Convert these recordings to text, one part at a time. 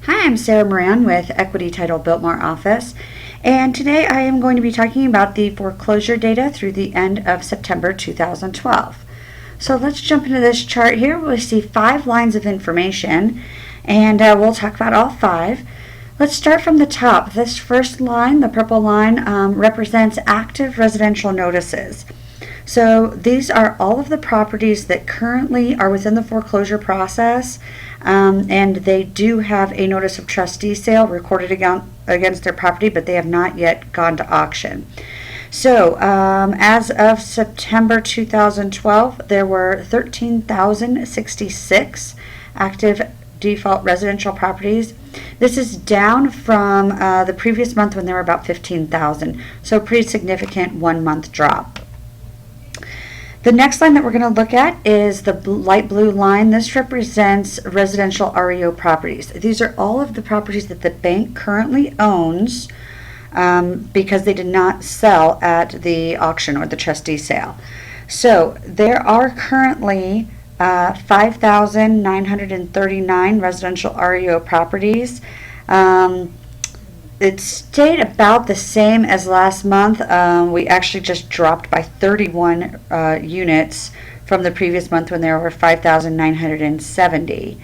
Hi, I'm Sarah Moran with Equity Title Biltmore office, and today I am going to be talking about the foreclosure data through the end of September 2012. So let's jump into this chart here. We'll see 5 lines of information, and we'll talk about all 5. Let's start from the top. This first line, the purple line, represents active residential notices. So these are all of the properties that currently are within the foreclosure process, and they do have a notice of trustee sale recorded against their property, but they have not yet gone to auction. So as of September 2012, there were 13,066 active default residential properties. This is down from the previous month when there were about 15,000, so a pretty significant 1-month drop. The next line that we're going to look at is the light blue line. This represents residential REO properties. These are all of the properties that the bank currently owns because they did not sell at the auction or the trustee sale. So there are currently 5,939 residential REO properties. It stayed about the same as last month. We actually just dropped by 31 units from the previous month when there were 5,970.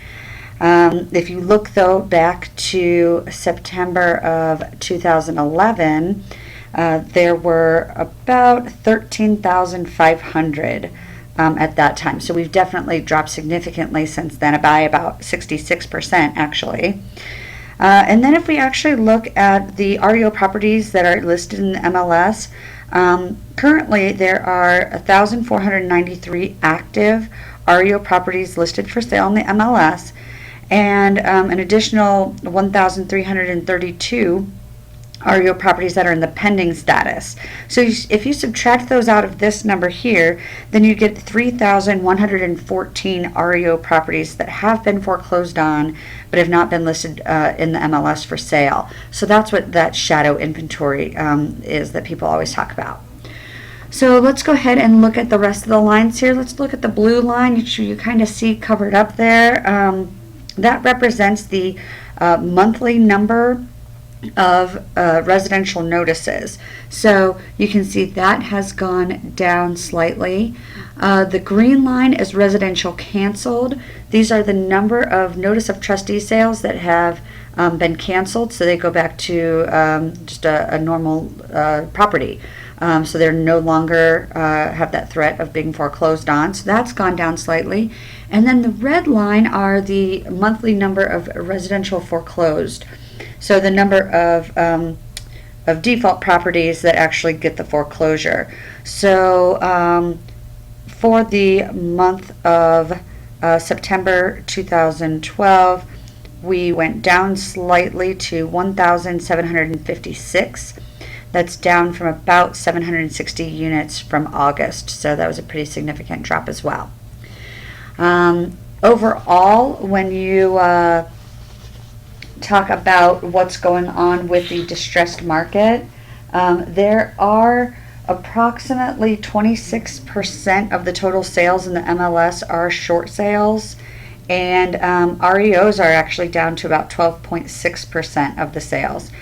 If you look though back to September of 2011, there were about 13,500 at that time. So we've definitely dropped significantly since then, by about 66% actually. And then if we actually look at the REO properties that are listed in the MLS, currently there are 1,493 active REO properties listed for sale in the MLS, and an additional 1,332 REO properties that are in the pending status. So if you subtract those out of this number here, then you get 3,114 REO properties that have been foreclosed on but have not been listed in the MLS for sale. So that's what that shadow inventory is that people always talk about. So let's go ahead and look at the rest of the lines here. Let's look at the blue line, which you kind of see covered up there. That represents the monthly number of residential notices. So you can see that has gone down slightly. The green line is residential canceled. These are the number of notice of trustee sales that have been canceled, so they go back to just a normal property. So they're no longer have that threat of being foreclosed on. So that's gone down slightly. And then the red line are the monthly number of residential foreclosed. So the number of default properties that actually get the foreclosure. So for the month of September 2012, we went down slightly to 1,756. That's down from about 760 units from August. So that was a pretty significant drop as well. Overall, when you talk about what's going on with the distressed market, there are approximately 26% of the total sales in the MLS are short sales, and REOs are actually down to about 12.6% of the sales.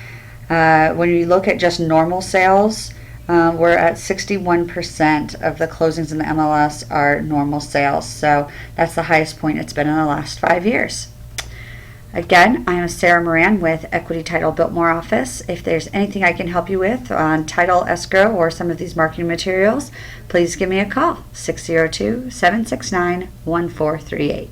When you look at just normal sales, we're at 61% of the closings in the MLS are normal sales. So that's the highest point it's been in the last 5 years. Again, I am Sarah Moran with Equity Title Biltmore office. If there's anything I can help you with on title, escrow, or some of these marketing materials, please give me a call, 602-769-1438.